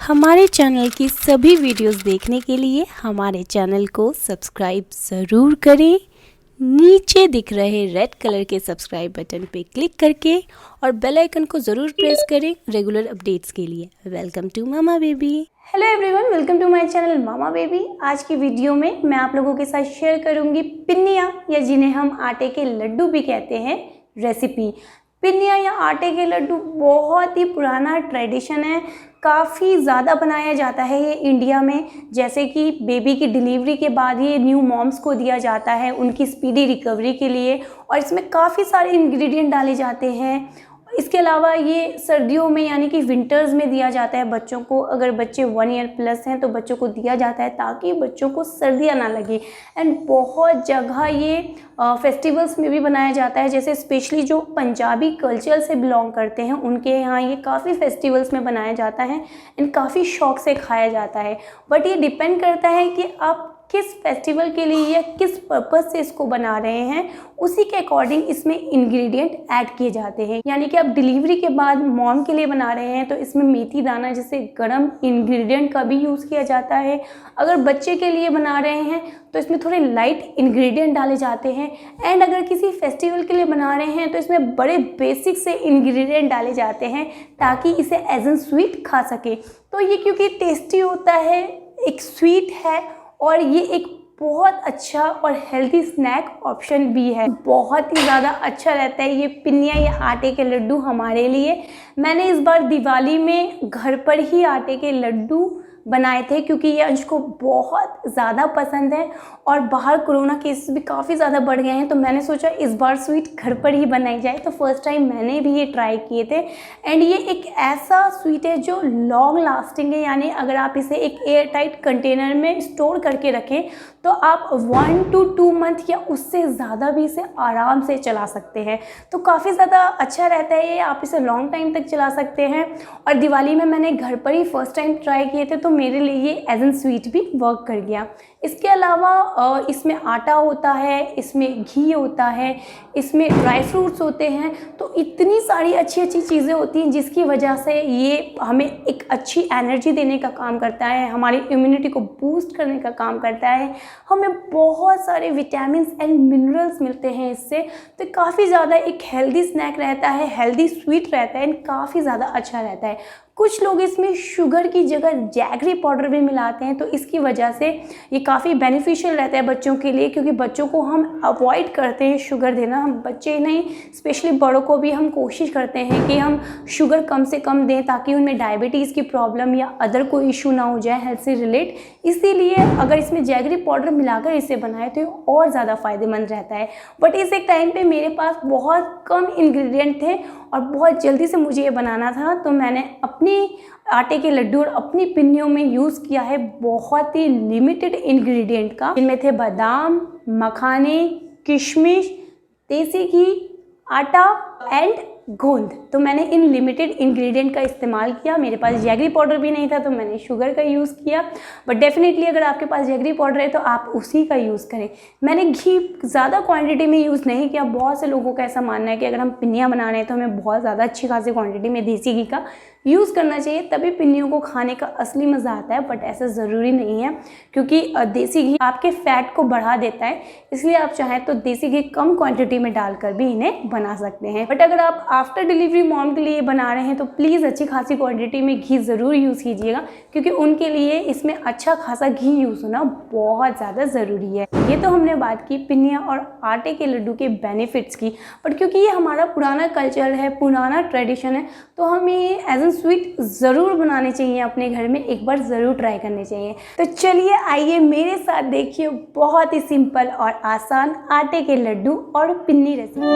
हमारे चैनल की सभी वीडियोस देखने के लिए हमारे चैनल को सब्सक्राइब ज़रूर करें। नीचे दिख रहे रेड कलर के सब्सक्राइब बटन पे क्लिक करके और बेल आइकन को ज़रूर प्रेस करें रेगुलर अपडेट्स के लिए। Welcome to Mama Baby. Hello everyone, welcome to my channel Mama Baby. आज की वीडियो में मैं आप लोगों के साथ शेयर करूंगी पिन्नियाँ या जिन्हें हम आटे के लड्डू भी कहते हैं रेसिपी। पिन्नियाँ या आटे के लड्डू बहुत ही पुराना ट्रेडिशन है, काफ़ी ज़्यादा बनाया जाता है ये इंडिया में। जैसे कि बेबी की डिलीवरी के बाद ये न्यू मॉम्स को दिया जाता है उनकी स्पीडी रिकवरी के लिए, और इसमें काफ़ी सारे इंग्रेडिएंट डाले जाते हैं। इसके अलावा ये सर्दियों में यानी कि विंटर्स में दिया जाता है बच्चों को। अगर बच्चे 1 ईयर प्लस हैं तो बच्चों को दिया जाता है ताकि बच्चों को सर्दियाँ ना लगे। एंड बहुत जगह ये फेस्टिवल्स में भी बनाया जाता है, जैसे स्पेशली जो पंजाबी कल्चर से बिलोंग करते हैं उनके यहाँ ये काफ़ी फेस्टिवल्स में बनाया जाता है एंड काफ़ी शौक से खाया जाता है। बट ये डिपेंड करता है कि आप किस फेस्टिवल के लिए या किस पर्पस से इसको बना रहे हैं, उसी के अकॉर्डिंग इसमें इंग्रेडिएंट ऐड किए जाते हैं। यानी कि आप डिलीवरी के बाद मॉम के लिए बना रहे हैं तो इसमें मेथी दाना जैसे गरम इंग्रेडिएंट का भी यूज़ किया जाता है। अगर बच्चे के लिए बना रहे हैं तो इसमें थोड़े लाइट इंग्रेडिएंट डाले जाते हैं। एंड अगर किसी फेस्टिवल के लिए बना रहे हैं तो इसमें बड़े बेसिक से इंग्रेडिएंट डाले जाते हैं ताकि इसे एज एन स्वीट खा सके। तो ये क्योंकि टेस्टी होता है, एक स्वीट है और ये एक बहुत अच्छा और हेल्दी स्नैक ऑप्शन भी है। बहुत ही ज़्यादा अच्छा रहता है ये पिन्नियाँ या आटे के लड्डू हमारे लिए। मैंने इस बार दिवाली में घर पर ही आटे के लड्डू बनाए थे क्योंकि ये अंश को बहुत ज़्यादा पसंद है और बाहर कोरोना केसेस भी काफ़ी ज़्यादा बढ़ गए हैं, तो मैंने सोचा इस बार स्वीट घर पर ही बनाई जाए। तो फर्स्ट टाइम मैंने भी ये ट्राई किए थे। एंड ये एक ऐसा स्वीट है जो लॉन्ग लास्टिंग है, यानी अगर आप इसे एक एयर टाइट कंटेनर में स्टोर करके रखें तो आप 1 to 2 मंथ या उससे ज़्यादा भी इसे आराम से चला सकते हैं। तो काफ़ी ज़्यादा अच्छा रहता है ये, आप इसे लॉन्ग टाइम तक चला सकते हैं। और दिवाली में मैंने घर पर ही फर्स्ट टाइम ट्राई किए थे तो मेरे लिए ये एज एन स्वीट भी वर्क कर गया। इसके अलावा इसमें आटा होता है, इसमें घी होता है, इसमें ड्राई फ्रूट्स होते हैं। तो इतनी सारी अच्छी अच्छी चीज़ें होती हैं जिसकी वजह से ये हमें एक अच्छी एनर्जी देने का काम करता है, हमारी इम्यूनिटी को बूस्ट करने का काम करता है। हमें बहुत सारे विटामिन्स एंड मिनरल्स मिलते हैं इससे। तो काफ़ी ज़्यादा एक हेल्दी स्नैक रहता है, हेल्दी स्वीट रहता है एंड काफ़ी ज़्यादा अच्छा रहता है। कुछ लोग इसमें शुगर की जगह जैगरी पाउडर भी मिलाते हैं, तो इसकी वजह से ये काफ़ी बेनिफिशियल रहता है बच्चों के लिए, क्योंकि बच्चों को हम अवॉइड करते हैं शुगर देना। हम बच्चे नहीं, स्पेशली बड़ों को भी हम कोशिश करते हैं कि हम शुगर कम से कम दें ताकि उनमें डायबिटीज़ की प्रॉब्लम या अदर कोई इशू ना हो जाए हेल्थ से रिलेट। इसीलिए अगर इसमें जैगरी पाउडर मिलाकर इसे बनाए तो और ज़्यादा फ़ायदेमंद रहता है। बट इस एक टाइम पे मेरे पास बहुत कम इंग्रेडिएंट थे और बहुत जल्दी से मुझे ये बनाना था, तो मैंने अपनी आटे के लड्डू और अपनी पिन्नियों में यूज़ किया है बहुत ही लिमिटेड इंग्रेडिएंट का। इनमें थे बादाम, मखाने, किशमिश, देसी घी, आटा एंड गोंद। तो मैंने इन लिमिटेड इंग्रेडिएंट का इस्तेमाल किया। मेरे पास जैगरी पाउडर भी नहीं था तो मैंने शुगर का यूज़ किया। बट डेफिनेटली अगर आपके पास जैगरी पाउडर है तो आप उसी का यूज़ करें। मैंने घी ज़्यादा क्वांटिटी में यूज़ नहीं किया। बहुत से लोगों का ऐसा मानना है कि अगर हम पिन्नियाँ बना रहे हैं तो हमें बहुत ज़्यादा अच्छी खासी क्वांटिटी में देसी घी का यूज़ करना चाहिए, तभी पिन्नियों को खाने का असली मज़ा आता है। बट ऐसा ज़रूरी नहीं है, क्योंकि देसी घी आपके फैट को बढ़ा देता है। इसलिए आप चाहें तो देसी घी कम क्वांटिटी में डालकर भी इन्हें बना सकते हैं। बट अगर आप आफ्टर डिलीवरी मॉम के लिए बना रहे हैं तो प्लीज़ अच्छी खासी क्वांटिटी में घी ज़रूर यूज़ कीजिएगा, क्योंकि उनके लिए इसमें अच्छा खासा घी यूज़ होना बहुत ज़्यादा ज़रूरी है। ये तो हमने बात की पिन्नियाँ और आटे के लड्डू के बेनिफिट्स की। बट क्योंकि ये हमारा पुराना कल्चर है, पुराना ट्रेडिशन है, तो हमें ये एज एन स्वीट ज़रूर बनाने चाहिए अपने घर में, एक बार ज़रूर ट्राई करने चाहिए। तो चलिए आइए मेरे साथ देखिए बहुत ही सिंपल और आसान आटे के लड्डू और पिन्नी रेसिपी।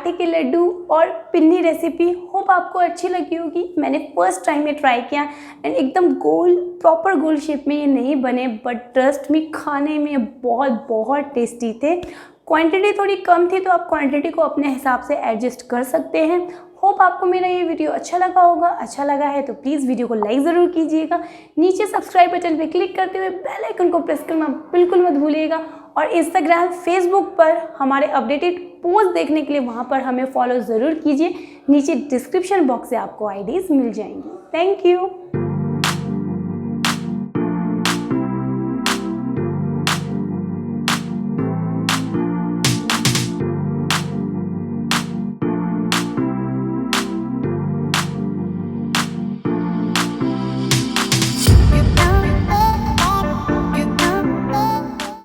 आटे के लड्डू और पिन्नी रेसिपी। होप आपको अच्छी लगी होगी। मैंने फर्स्ट टाइम ये ट्राई किया एंड एकदम गोल प्रॉपर गोल शेप में ये नहीं बने, बट ट्रस्ट मी खाने में बहुत बहुत टेस्टी थे। क्वांटिटी थोड़ी कम थी तो आप क्वांटिटी को अपने हिसाब से एडजस्ट कर सकते हैं। होप आपको मेरा ये वीडियो अच्छा लगा होगा। अच्छा लगा है तो प्लीज़ वीडियो को लाइक ज़रूर कीजिएगा। नीचे सब्सक्राइब बटन पे क्लिक करते हुए बेल आइकन को प्रेस करना बिल्कुल मत भूलिएगा। और इंस्टाग्राम फेसबुक पर हमारे अपडेटेड पोस्ट देखने के लिए वहाँ पर हमें फॉलो ज़रूर कीजिए। नीचे डिस्क्रिप्शन बॉक्स से आपको आईडीज़ मिल जाएंगी। Thank you.